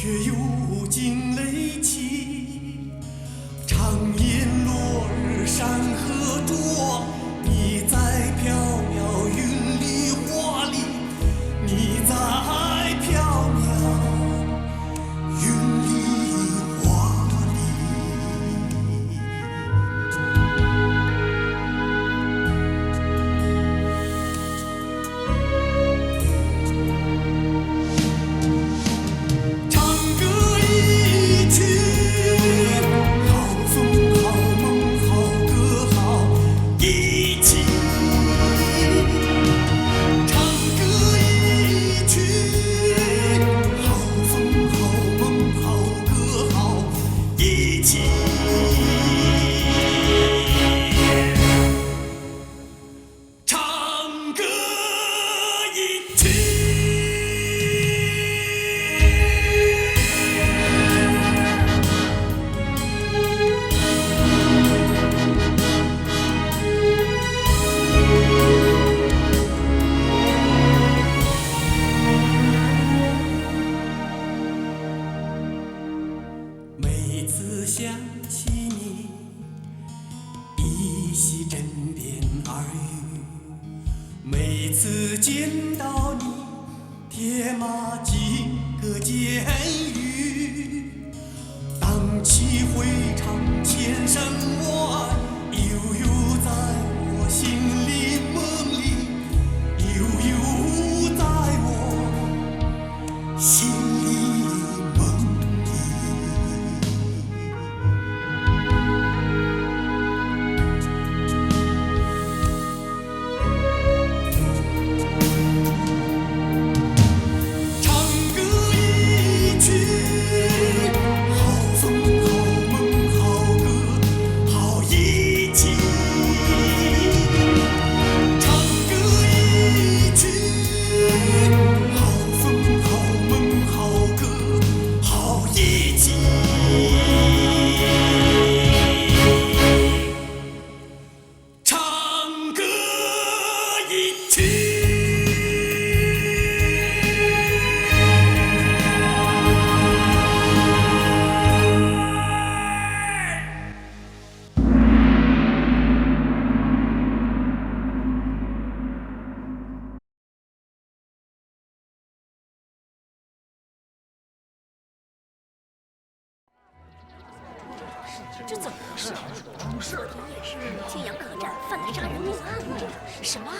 却又惊雷起。长烟落日山河灼，你在缥缈云里花里，你在缥缈云里花里。唱歌一曲，好风好梦好歌好一起。唱歌一曲，好风好梦好歌好一起。唱歌一曲。每次想起你，依稀枕边耳语；每次见到你，铁马金戈监狱。荡气回肠千山外，悠悠在我心里梦里，悠悠在我心里梦里。唱歌一曲，好风好梦好歌好一起。唱歌一曲，好风好梦好歌好一起。唱歌一曲。这怎么回事？昨天夜市青阳客栈犯了杀人命案。什么？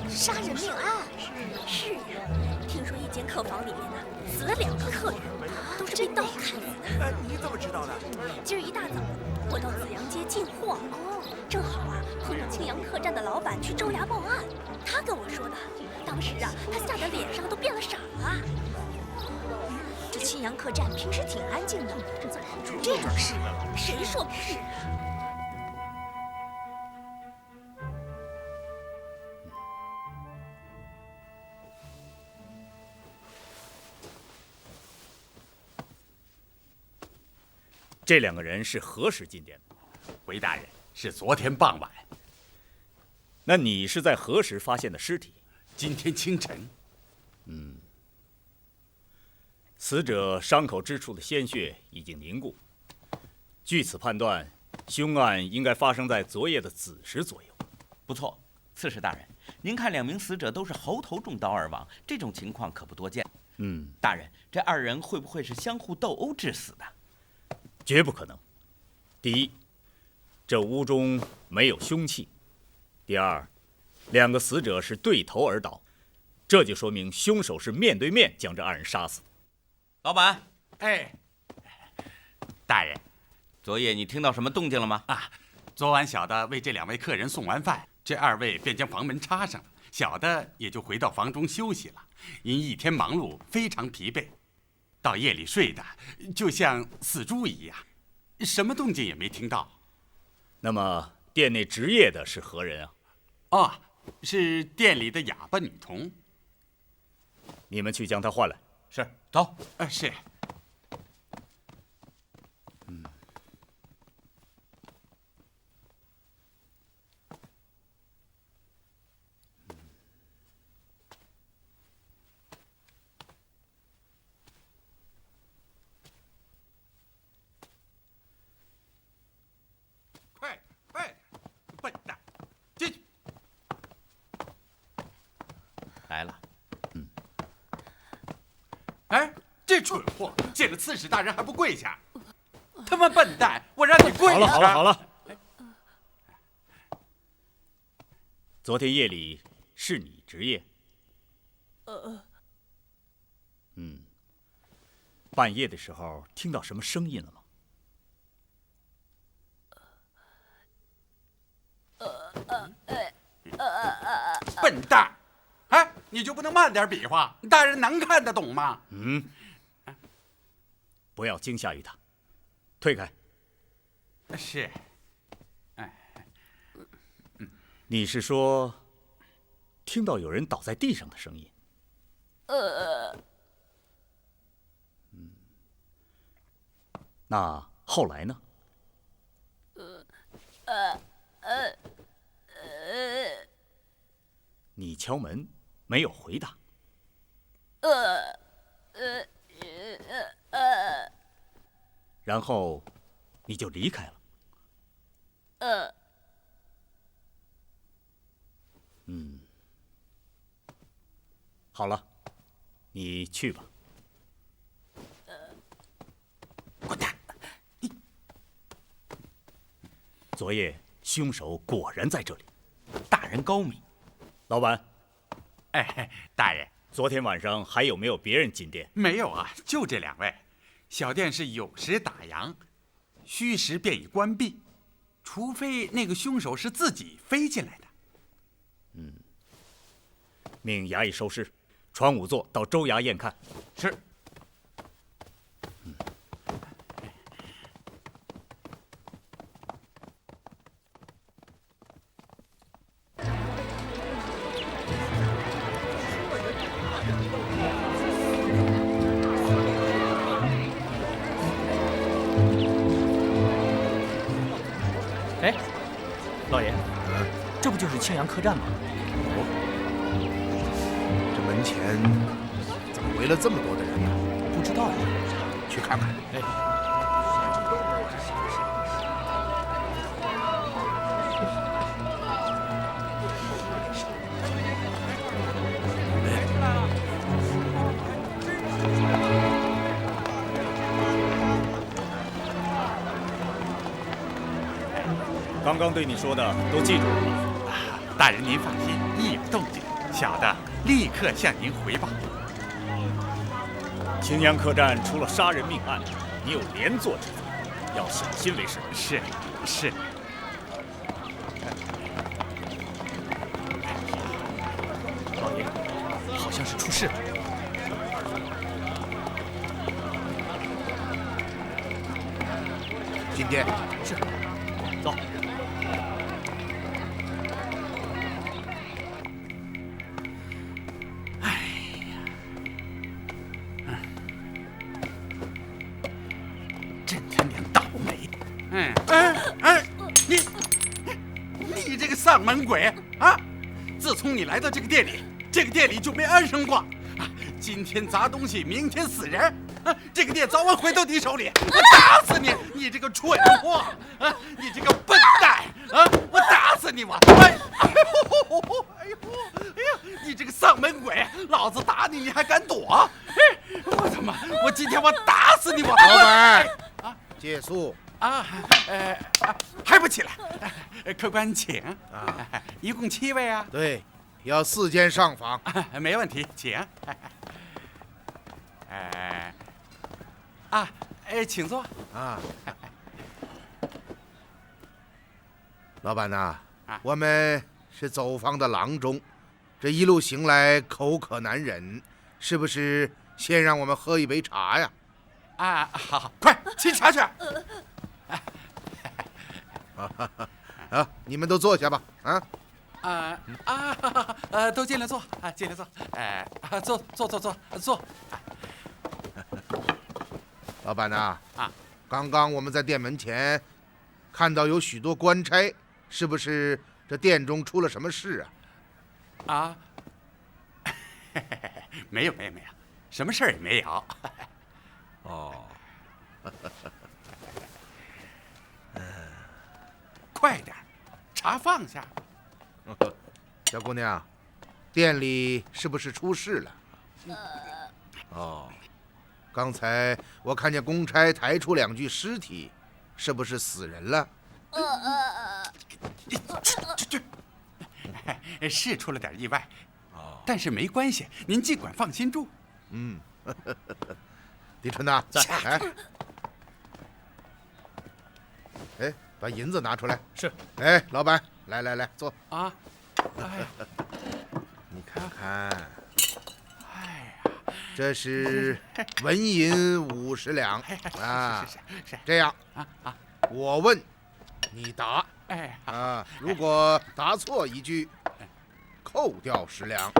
杀人命案？是呀，听说一间客房里面呢死了2个客人，都是被刀砍死的。你怎么知道的？今儿一大早，我到紫阳街进货，正好啊碰上青阳客栈的老板去州衙报案，他跟我说的。当时啊，他吓得脸上都变了色了。这青阳客栈平时挺安静的，怎么出这种事？谁说不是啊？这2个人是何时进店的？回大人，是昨天傍晚。那你是在何时发现的尸体？今天清晨。死者伤口之处的鲜血已经凝固，据此判断，凶案应该发生在昨夜的子时左右。不错，刺史大人，您看2名死者都是喉头中刀而亡，这种情况可不多见。大人，这2人会不会是相互斗殴致死的？绝不可能。第一，这屋中没有凶器；第二，2个死者是对头而倒，这就说明凶手是面对面将这2人杀死的。老板，哎，大人，昨夜你听到什么动静了吗？昨晚小的为这2位客人送完饭，这2位便将房门插上了，小的也就回到房中休息了。因一天忙碌，非常疲惫，到夜里睡的就像死猪一样，什么动静也没听到。那么店内值夜的是何人啊？是店里的哑巴女童。你们去将她换来。是，走。是。哎，这蠢货见了刺史大人还不跪下！他妈笨蛋，我让你跪下！好了。昨天夜里是你值夜？半夜的时候听到什么声音了吗？笨蛋！哎，你就不能慢点比划？大人能看得懂吗？不要惊吓于他，退开。是。你是说听到有人倒在地上的声音？那后来呢？你敲门，没有回答。然后你就离开了。好了，你去吧。滚蛋！昨夜凶手果然在这里。大人高明。老板，大人，昨天晚上还有没有别人进店？没有啊，就这2位。小店是有时打烊，虚时便已关闭，除非那个凶手是自己飞进来的。命衙役收尸，传仵作到州衙验看。是。哎，老爷，这不就是青阳客栈吗？这门前怎么围了这么多的人呢？不知道呀。去看看。刚刚对你说的都记住了吗？大人您放心，一有动静，小的立刻向您回报。青阳客栈出了杀人命案，你有连坐之责，要小心为是。是。老爷，好像是出事了。进店。是。走。你这个丧门鬼啊！自从你来到这个店里，这个店里就没安生过。今天砸东西，明天死人，这个店早晚回到你手里。我打死你！你这个蠢货！你这个笨蛋！我打死你！哎呀！你这个丧门鬼！老子打你，你还敢躲？我他妈！我今天我打死你！老板，借宿。还不起来？客官请。一共7位啊？对，要4间上房。没问题，请。请坐。老板呐，我们是走访的郎中，这一路行来口渴难忍，是不是先让我们喝一杯茶呀？好，快沏茶去。你们都坐下吧。都进来坐，进来坐。坐。老板呐，刚刚我们在店门前看到有许多官差，是不是这店中出了什么事啊？没有，什么事儿也没有。快点，茶放下。小姑娘，店里是不是出事了？刚才我看见公差抬出2具尸体，是不是死人了？是出了点意外，但是没关系，您尽管放心住。狄春呐，哎，把银子拿出来。是。哎，老板，来，坐。啊，哎，你看看，哎呀，这是纹银50两啊。是。这样啊，我问，你答。哎如果答错一句，扣掉10两。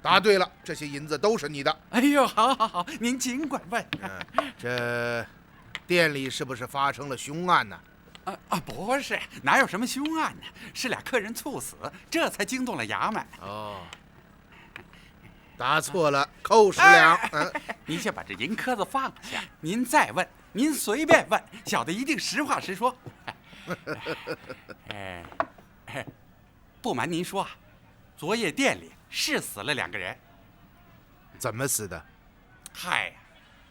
答对了，这些银子都是你的。哎呦，好，您尽管问。这店里是不是发生了凶案呢？不是，哪有什么凶案呢？是俩客人猝死，这才惊动了衙门。答错了，扣10两。您先把这银颗子放下，您再问，您随便问，小的一定实话实说。不瞒您说，昨夜店里是死了2个人。怎么死的？嗨呀，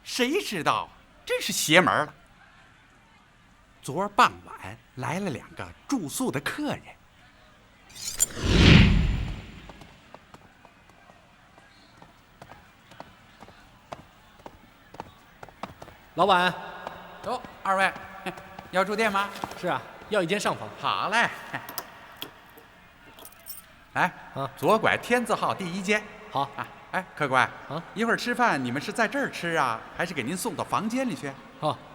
谁知道啊？真是邪门了。昨儿傍晚来了2个住宿的客人。老板。哟，2位，要住店吗？是啊，要一间上房。好嘞。来，左拐天字号第1间。好。哎，客官，一会儿吃饭你们是在这儿吃啊，还是给您送到房间里去？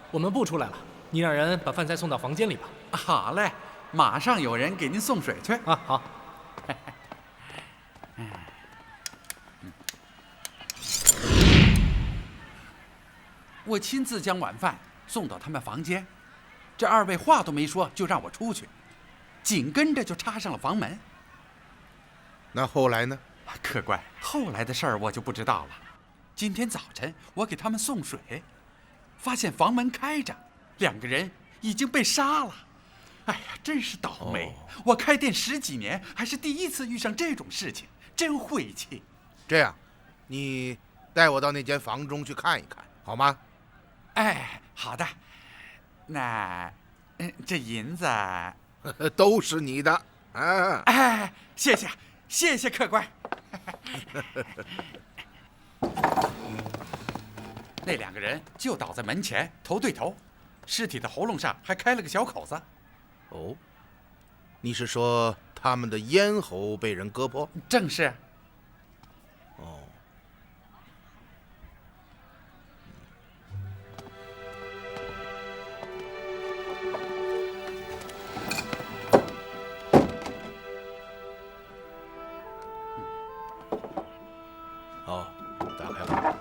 我们不出来了，你让人把饭菜送到房间里吧。好嘞，马上有人给您送水去。好。我亲自将晚饭送到他们房间，这2位话都没说就让我出去，紧跟着就插上了房门。那后来呢？客官，后来的事儿我就不知道了。今天早晨我给他们送水，发现房门开着，2个人已经被杀了。哎呀，真是倒霉！我开店10几年，还是第一次遇上这种事情，真晦气。这样，你带我到那间房中去看一看，好吗？哎，好的。那，这银子都是你的啊！哎，谢谢客官。那2个人就倒在门前，头对头，尸体的喉咙上还开了个小口子。你是说他们的咽喉被人割破？正是。打开吧。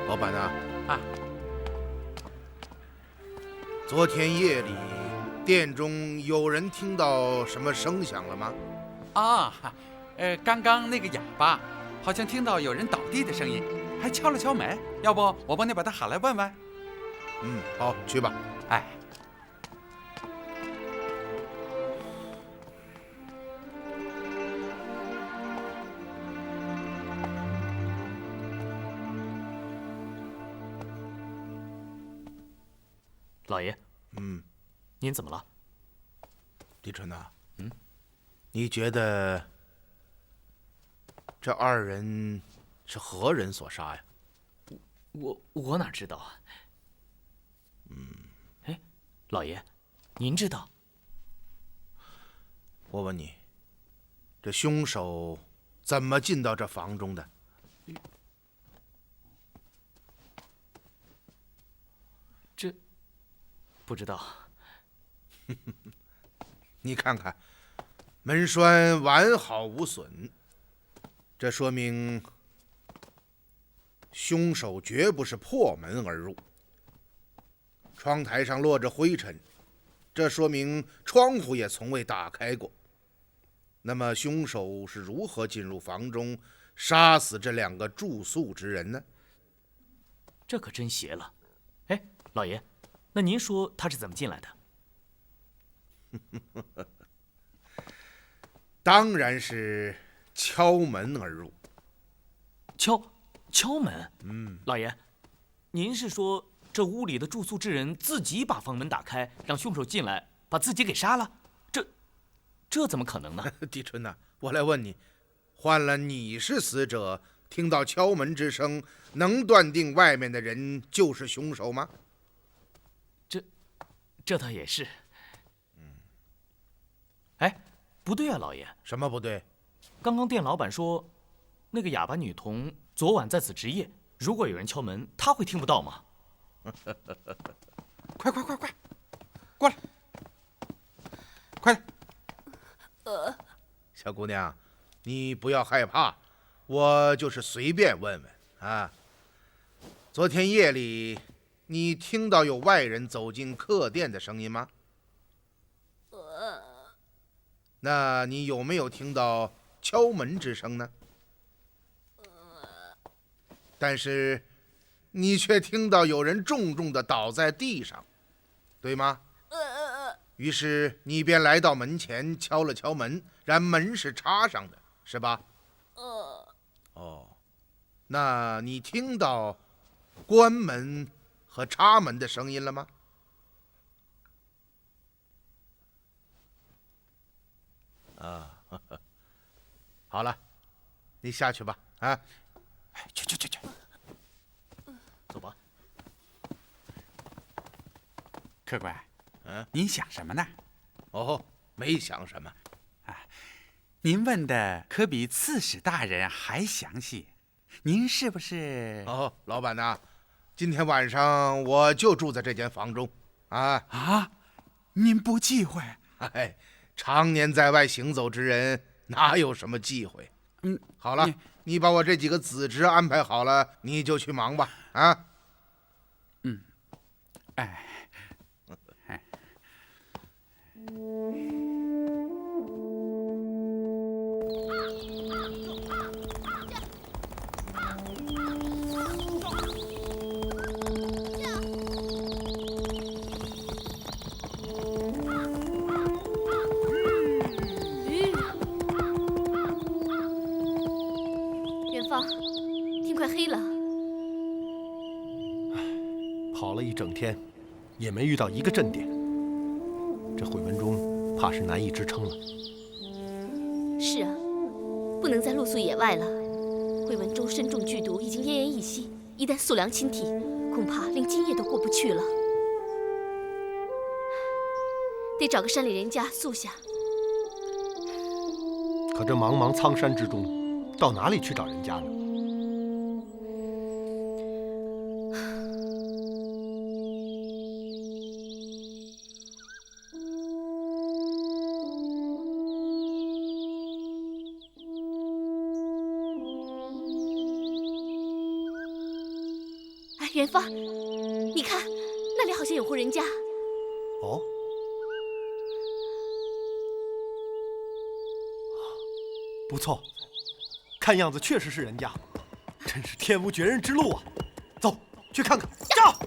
老板呐，昨天夜里店中有人听到什么声响了吗？刚刚那个哑巴好像听到有人倒地的声音，还敲了敲门。要不我帮你把他喊来问问？好，去吧。老爷，您怎么了？狄春呐，你觉得这2人是何人所杀呀？我哪知道啊？老爷，您知道？我问你，这凶手怎么进到这房中的？这不知道。你看看，门栓完好无损，这说明凶手绝不是破门而入。窗台上落着灰尘，这说明窗户也从未打开过。那么凶手是如何进入房中，杀死这2个住宿之人呢？这可真邪了。哎，老爷，那您说他是怎么进来的？当然是敲门而入。敲门？老爷，您是说这屋里的住宿之人自己把房门打开，让凶手进来，把自己给杀了？这怎么可能呢？狄春呐，我来问你，换了你是死者，听到敲门之声，能断定外面的人就是凶手吗？这倒也是。哎，不对啊，老爷。什么不对？刚刚店老板说，那个哑巴女童昨晚在此值夜，如果有人敲门，她会听不到吗？快，过来，快来！小姑娘，你不要害怕，我就是随便问问啊。昨天夜里，你听到有外人走进客店的声音吗？那你有没有听到敲门之声呢？但是你却听到有人重重地倒在地上，对吗？于是你便来到门前敲了敲门，然门是插上的，是吧？哦，那你听到关门和插门的声音了吗？好了，你下去吧。啊，去，走吧。客官，您想什么呢？哦，没想什么。您问的可比刺史大人还详细。您是不是？哦，老板呐，今天晚上我就住在这间房中。您不忌讳？哎，常年在外行走之人，哪有什么忌讳？好了，你把我这几个子侄安排好了，你就去忙吧。啊。元芳，天快黑了。跑了一整天，也没遇到一个阵点。这惠文中怕是难以支撑了。是啊，不能再露宿野外了。惠文中身中剧毒，已经奄奄一息，一旦宿凉侵体，恐怕连今夜都过不去了。得找个山里人家宿下。可这茫茫苍山之中，到哪里去找人家呢？元芳，你看，那里好像有户人家。哦，不错，看样子确实是人家，真是天无绝人之路啊！走，去看看。走。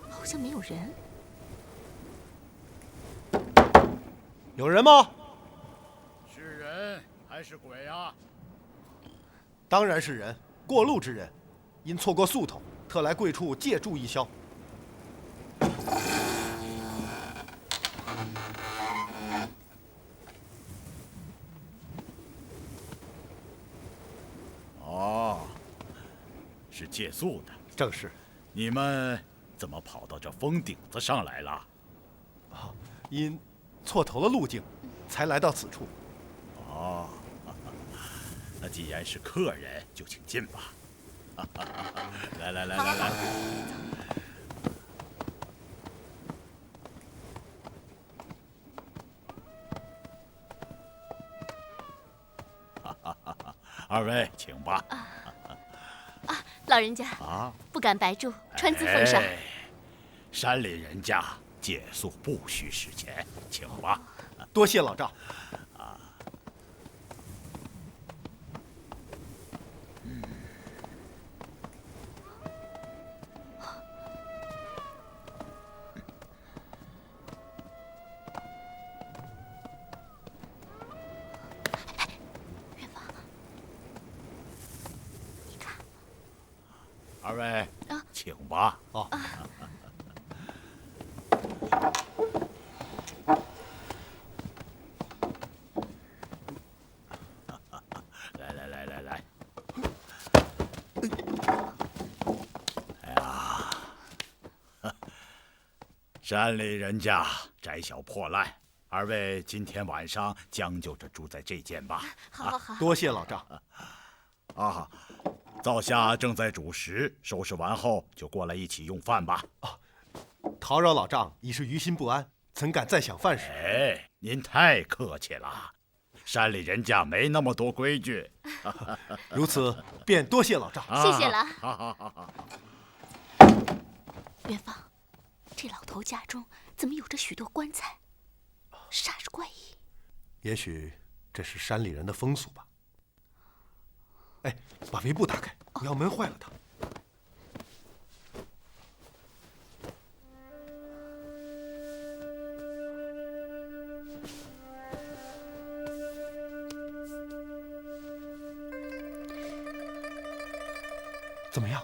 好像没有人。有人吗？还是鬼啊？当然是人，过路之人，因错过宿头，特来贵处借住一宵。哦，是借宿的。正是。你们怎么跑到这峰顶子上来了？因错投了路径，才来到此处。哦，那既然是客人，就请进吧。来来来来来。二位，请吧。老人家啊，不敢白住，穿资奉上。山里人家借宿不需使钱，请吧。多谢老赵。二位，请吧。哦。来来来来来。哎呀，山里人家窄小破烂，二位今天晚上将就着住在这间吧。好。多谢老赵。啊。灶下正在煮食，收拾完后就过来一起用饭吧。叨扰老丈已是于心不安，怎敢再想饭食？哎，您太客气了，山里人家没那么多规矩。如此，便多谢老丈。谢谢了。好。元芳，这老头家中怎么有着许多棺材？煞是怪异。也许这是山里人的风俗吧。哎，把围布打开，不要闷坏了它。怎么样？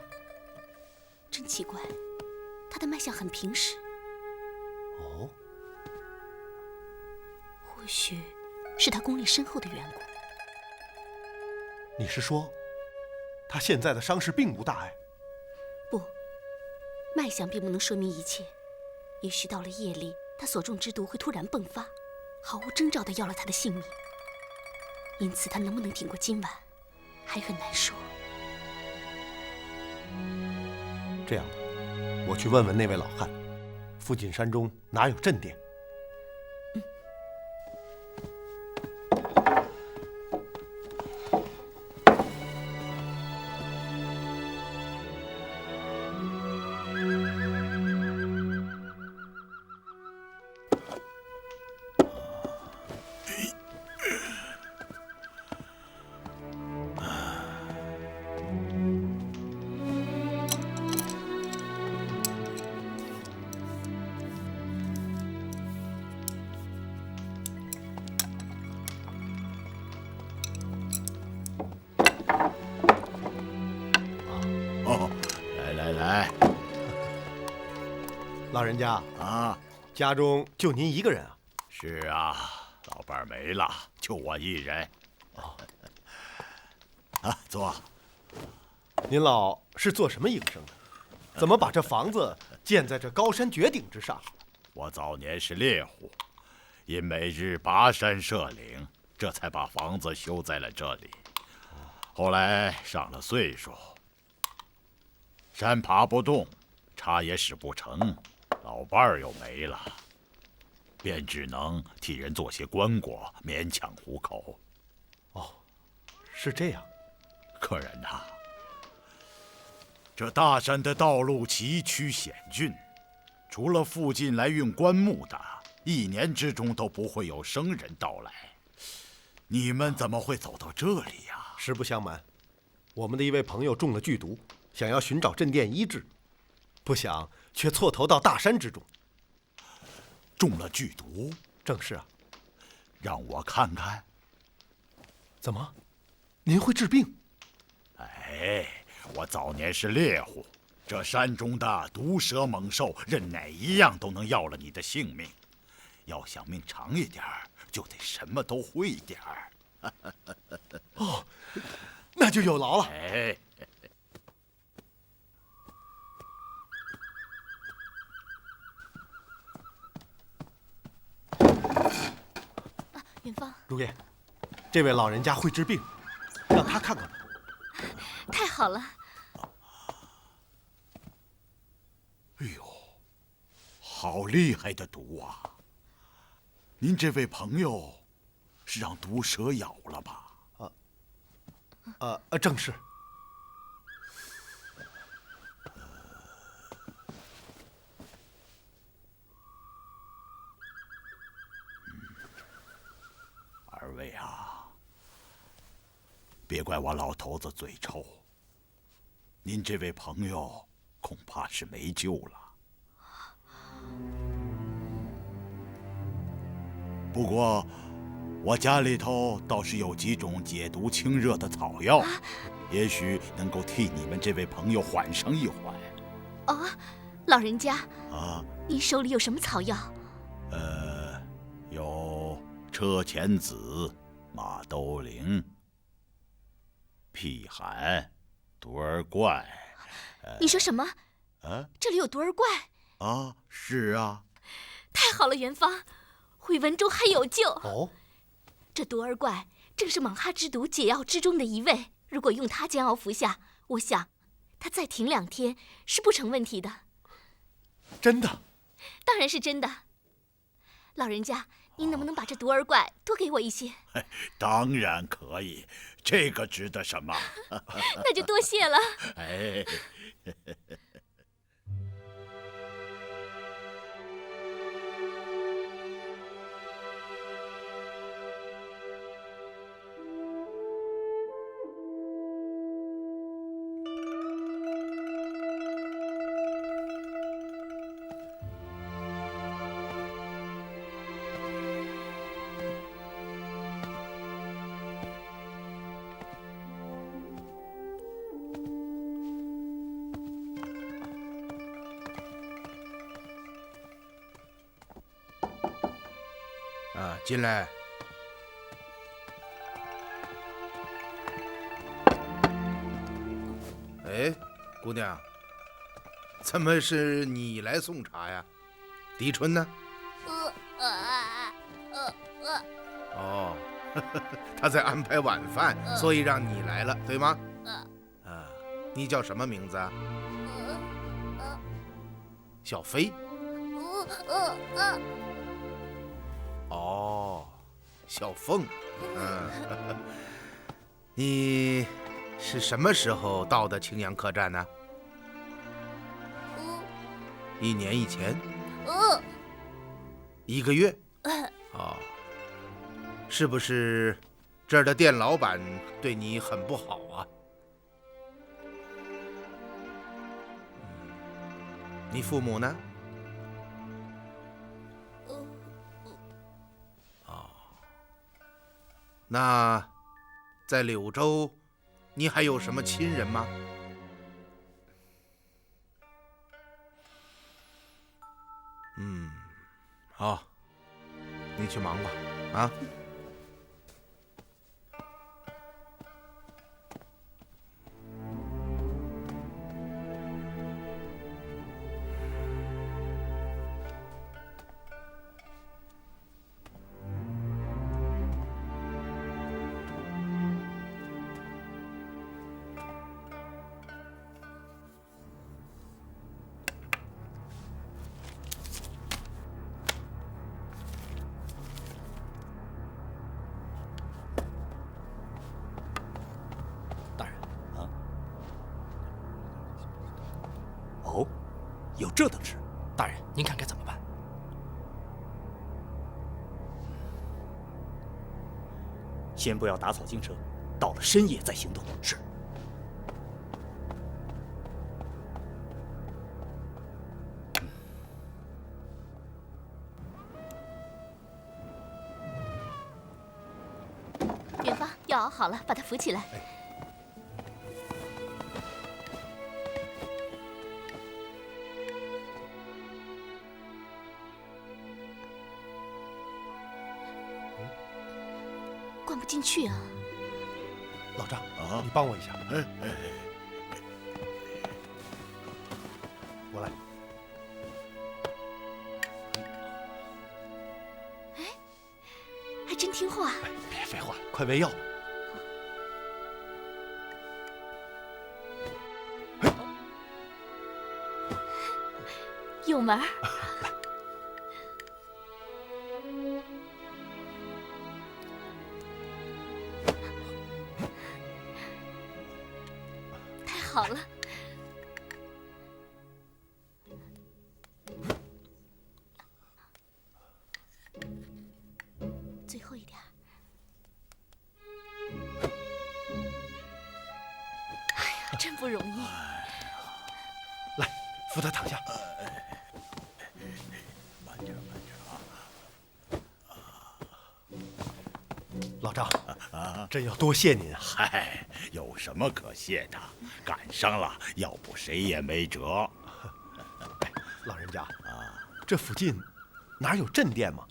真奇怪，他的脉象很平实。哦，或许是他功力深厚的缘故。你是说，他现在的伤势并无大碍？不，脉象并不能说明一切。也许到了夜里，他所中之毒会突然迸发，毫无征兆地要了他的性命。因此，他能不能挺过今晚，还很难说。这样吧，我去问问那位老汉，附近山中哪有镇店？老人家啊，家中就您一个人啊？是啊，老伴儿没了，就我一人。坐。您老是做什么营生的？怎么把这房子建在这高山绝顶之上？我早年是猎户，因每日跋山涉岭，这才把房子修在了这里。后来上了岁数，山爬不动，茶也使不成，老伴儿又没了，便只能替人做些棺椁，勉强糊口。哦，是这样。客人呐，这大山的道路崎岖险峻，除了附近来运棺木的，一年之中都不会有生人到来。你们怎么会走到这里呀？实不相瞒，我们的一位朋友中了剧毒，想要寻找镇店医治，不想却错投到大山之中。中了剧毒？正是啊。让我看看。怎么？您会治病？哎，我早年是猎户，这山中的毒蛇猛兽，任哪一样都能要了你的性命。要想命长一点儿，就得什么都会点儿。哦，那就有劳了。哎，元芳，如爷，这位老人家会治病，让他看看吧。太好了。哎呦，好厉害的毒啊！您这位朋友是让毒蛇咬了吧？正是。二位啊，别怪我老头子嘴臭，您这位朋友恐怕是没救了。不过，我家里头倒是有几种解毒清热的草药，也许能够替你们这位朋友缓上一缓。哦，老人家，啊，您手里有什么草药？有车前子、马兜铃、辟寒、毒儿怪。你说什么？这里有毒儿怪？啊，是啊。太好了，元芳，回文中还有救。哦，这毒儿怪正是蟒哈之毒解药之中的一味，如果用它煎熬服下，我想他再停2天是不成问题的。真的？当然是真的。老人家，您能不能把这毒儿怪多给我一些？当然可以，这个值得什么？那就多谢了。哎，进来。哎，姑娘，怎么是你来送茶呀？狄春呢？哦，他在安排晚饭，所以让你来了，对吗？你叫什么名字啊？小飞。哦，小凤。你是什么时候到的青阳客栈呢？1年以前。1个月。哦，是不是这儿的店老板对你很不好啊？你父母呢？那在柳州，你还有什么亲人吗？好，你去忙吧，啊。哦，有这等事？大人，您看该怎么办？先不要打草惊蛇，到了深夜再行动。是。药熬好了，把他扶起来。灌不进去啊！老张，你帮我一下。我来。还真听话。别废话，快喂药。有门儿。太好了。最后一点。哎呀，真不容易。来，扶他躺下。慢点，慢点啊！老张，真要多谢您啊！嗨，有什么可谢的？赶上了，要不谁也没辙。老人家，这附近哪有镇店吗？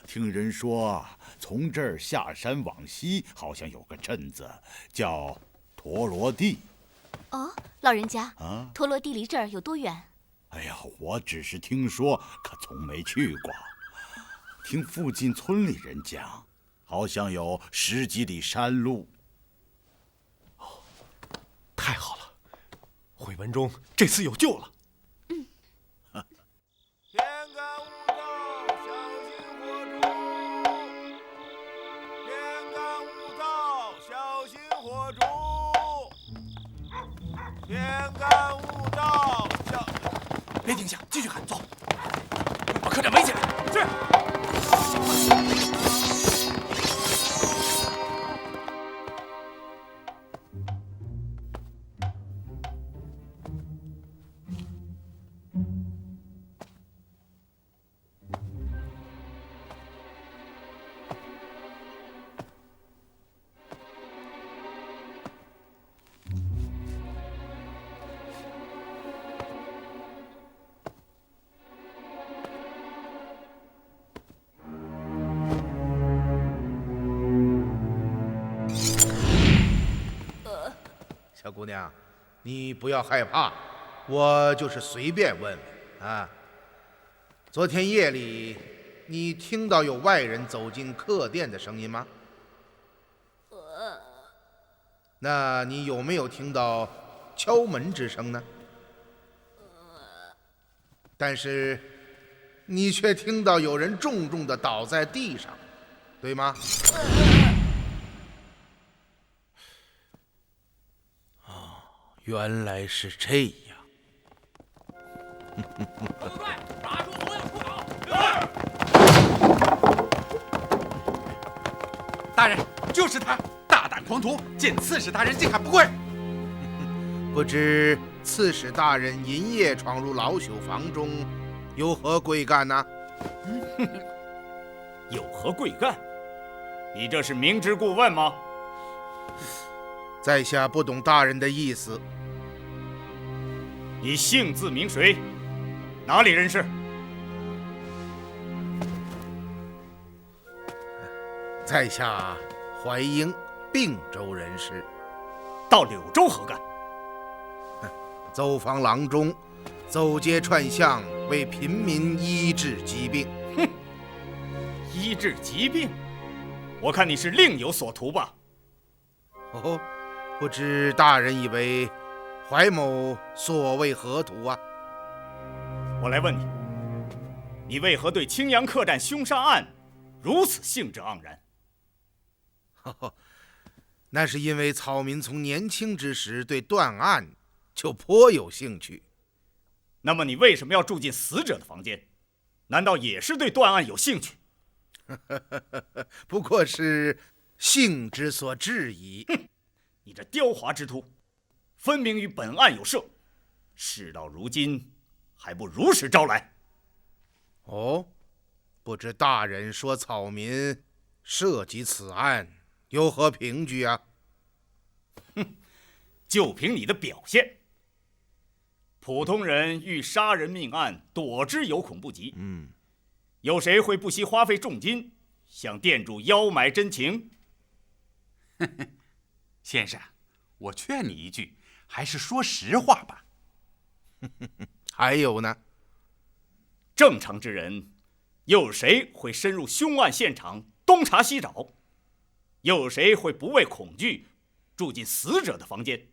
听人说，从这儿下山往西，好像有个镇子，叫陀罗地。哦，老人家，啊，陀罗地离这儿有多远？哎呀，我只是听说，可从没去过。听附近村里人讲，好像有10几里山路。太好了，回文中这次有救了。天干物燥，小心火烛。天干物燥，小心火烛。天干物燥，别停下，继续喊，走，把客栈围起来。是。小姑娘，你不要害怕，我就是随便问问啊。昨天夜里，你听到有外人走进客店的声音吗？那你有没有听到敲门之声呢？但是你却听到有人重重地倒在地上，对吗？原来是这样。小子帅，拿出红药出口。大人，就是他，大胆狂徒，见刺史大人竟敢不跪。不知刺史大人银夜闯入老朽房中，有何贵干呢？有何贵干？你这是明知故问吗？在下不懂大人的意思。你姓字名谁？哪里人士？在下淮阴并州人士。到柳州何干？走访郎中，走街串巷，为贫民医治疾病。哼，医治疾病？我看你是另有所图吧？哦，不知大人以为怀某所谓何图啊？我来问你，你为何对青阳客栈凶杀案如此兴致盎然？那是因为草民从年轻之时对断案就颇有兴趣。那么你为什么要住进死者的房间？难道也是对断案有兴趣？不过是兴之所至矣。哼，你这刁滑之徒，分明与本案有涉，事到如今还不如实招来。哦，不知大人说草民涉及此案有何凭据啊？就凭你的表现，普通人遇杀人命案，躲之有恐不及。有谁会不惜花费重金向店主邀买真情？先生，我劝你一句，还是说实话吧。还有呢？正常之人，又有谁会深入凶案现场东查西找？又有谁会不畏恐惧住进死者的房间？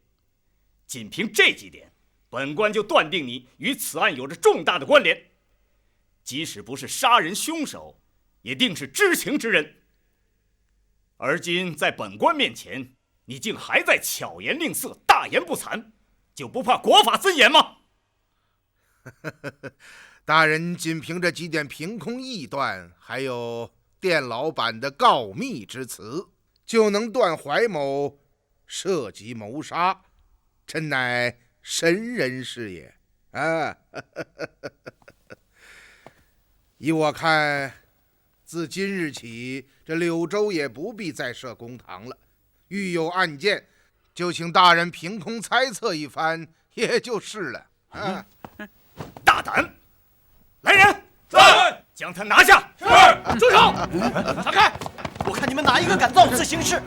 仅凭这几点，本官就断定你与此案有着重大的关联。即使不是杀人凶手，也定是知情之人。而今在本官面前，你竟还在巧言令色、大言不惭，就不怕国法森严吗？大人仅凭这几点凭空臆断，还有店老板的告密之词，就能断怀某涉及谋杀，真乃神人是也啊！依我看，自今日起，这柳州也不必再设公堂了。遇有案件，就请大人凭空猜测一番，也就是了。啊！大胆！来人，在，将他拿下！是。住手！闪开！我看你们哪一个敢造次行事！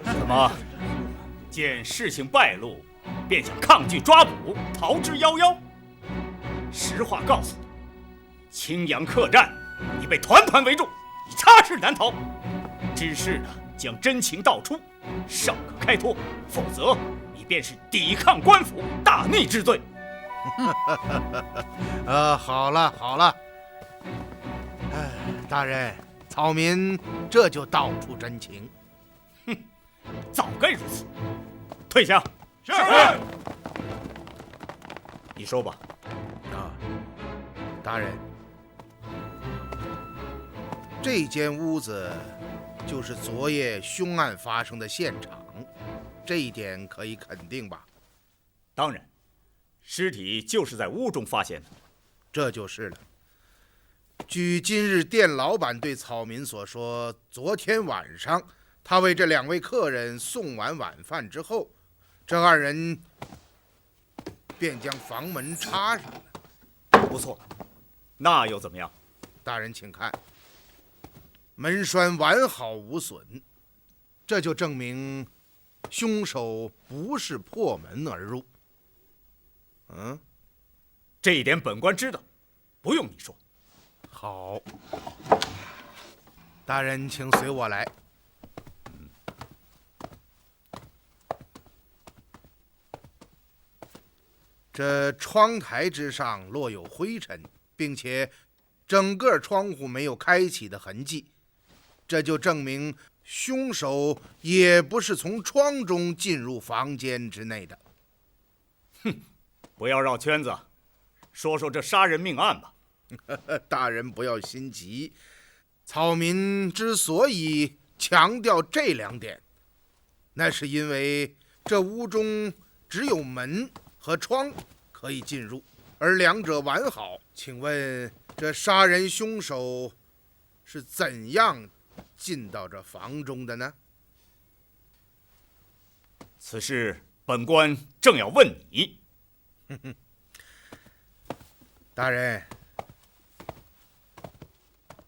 怎么，见事情败露，便想抗拒抓捕，逃之夭夭？实话告诉你，青阳客栈已被团团围住，你插翅难逃。只是呢，将真情道出，尚可开脱，否则你便是抵抗官府大逆之罪。好了好了，大人，草民这就道出真情。哼，早该如此。退下。是。你说吧。大人，这间屋子就是昨夜凶案发生的现场，这一点可以肯定吧？当然，尸体就是在屋中发现的。这就是了。据今日店老板对草民所说，昨天晚上他为这2位客人送完晚饭之后，这2人便将房门插上了。不错，那又怎么样？大人请看，门栓完好无损，这就证明凶手不是破门而入。这一点本官知道，不用你说。好，大人请随我来。这窗台之上落有灰尘，并且整个窗户没有开启的痕迹，这就证明凶手也不是从窗中进入房间之内的。哼，不要绕圈子，说说这杀人命案吧。大人不要心急，草民之所以强调这2点，那是因为这屋中只有门和窗可以进入，而2者完好。请问这杀人凶手是怎样进到这房中的呢？此事本官正要问你。大人，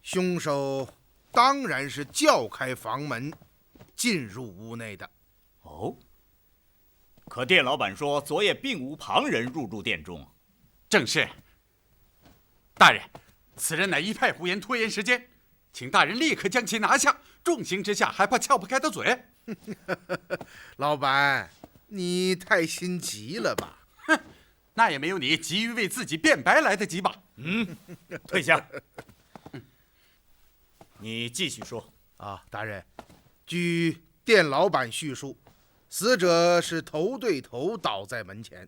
凶手当然是撬开房门进入屋内的。哦，可店老板说昨夜并无旁人入住店中。正是。大人，此人乃一派胡言，拖延时间，请大人立刻将其拿下。重刑之下，还怕撬不开的嘴？老板，你太心急了吧？哼，那也没有你急于为自己辩白来得及吧？退下。你继续说。大人，据店老板叙述，死者是头对头倒在门前。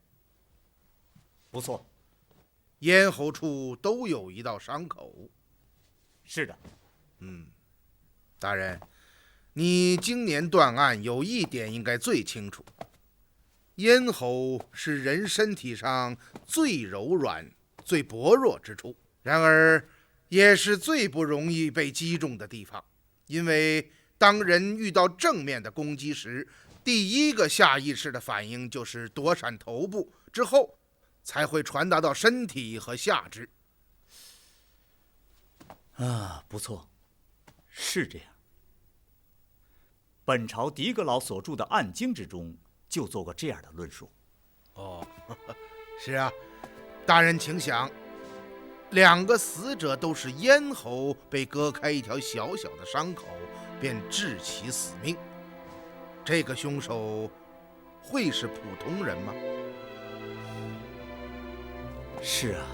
不错。咽喉处都有一道伤口。是的。大人，你今年断案有一点应该最清楚，咽喉是人身体上最柔软、最薄弱之处，然而也是最不容易被击中的地方，因为当人遇到正面的攻击时，第一个下意识的反应就是躲闪头部，之后才会传达到身体和下肢。不错，是这样。本朝狄阁老所著的《暗经》之中就做过这样的论述。是啊，大人请想，2个死者都是咽喉被割开一条小小的伤口，便致其死命。这个凶手会是普通人吗？是啊，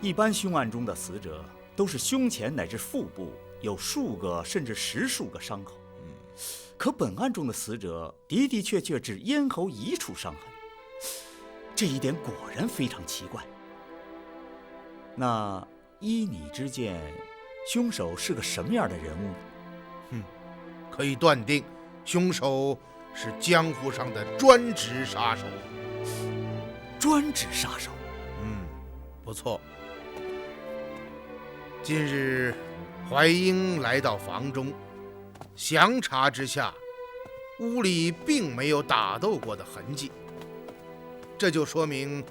一般凶案中的死者都是胸前乃至腹部有数个甚至10数个伤口，可本案中的死者的的确确只咽喉一处伤痕，这一点果然非常奇怪。那依你之见，凶手是个什么样的人物呢？可以断定，凶手是江湖上的专职杀手。专职杀手？不错。近日，怀英来到房中，详查之下，屋里并没有打斗过的痕迹，这就说明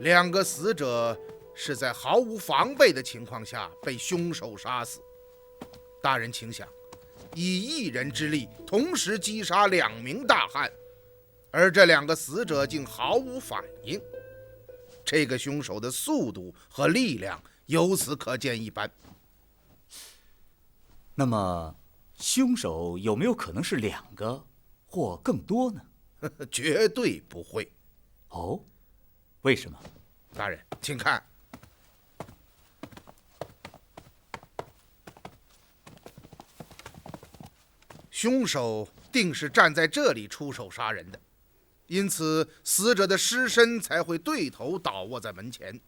2个死者是在毫无防备的情况下被凶手杀死。大人请想，以一人之力同时击杀2名大汉，而这2个死者竟毫无反应，这个凶手的速度和力量由此可见一斑。那么，凶手有没有可能是2个或更多呢？绝对不会。哦，为什么？大人，请看。凶手定是站在这里出手杀人的，因此死者的尸身才会对头倒卧在门前。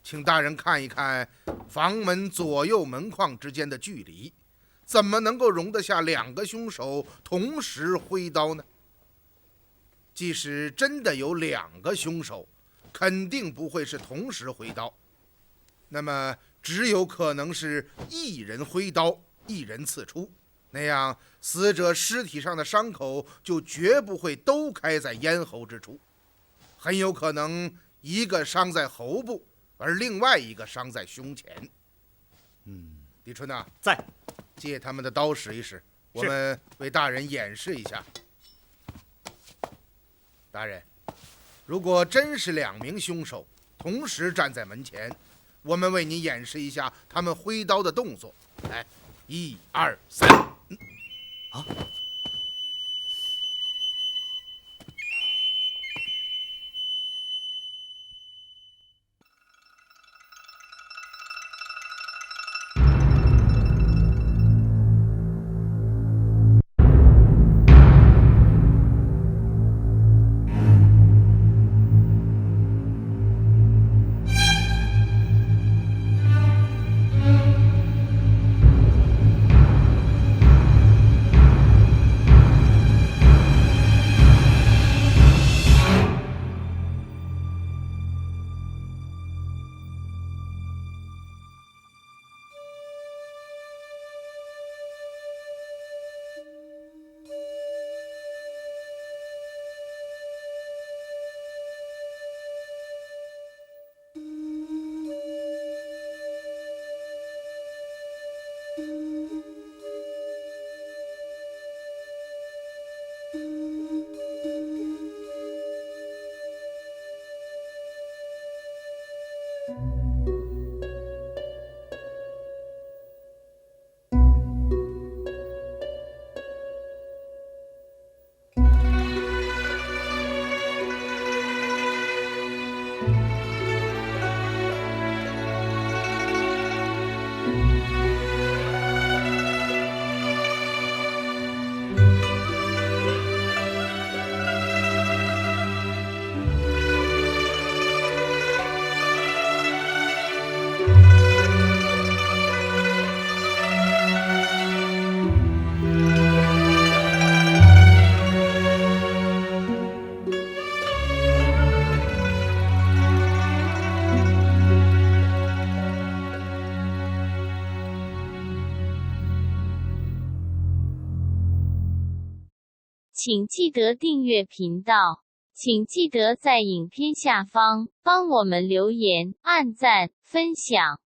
请大人看一看房门左右门框之间的距离，怎么能够容得下2个凶手同时挥刀呢？即使真的有2个凶手，肯定不会是同时挥刀，那么只有可能是一人挥刀，一人刺出，那样死者尸体上的伤口就绝不会都开在咽喉之处，很有可能一个伤在喉部，而另外一个伤在胸前。李春呐，在。借他们的刀使一使，我们为大人演示一下。大人，如果真是2名凶手同时站在门前，我们为你演示一下他们挥刀的动作。来，1、2、3。请记得订阅频道，请记得在影片下方帮我们留言、按赞、分享。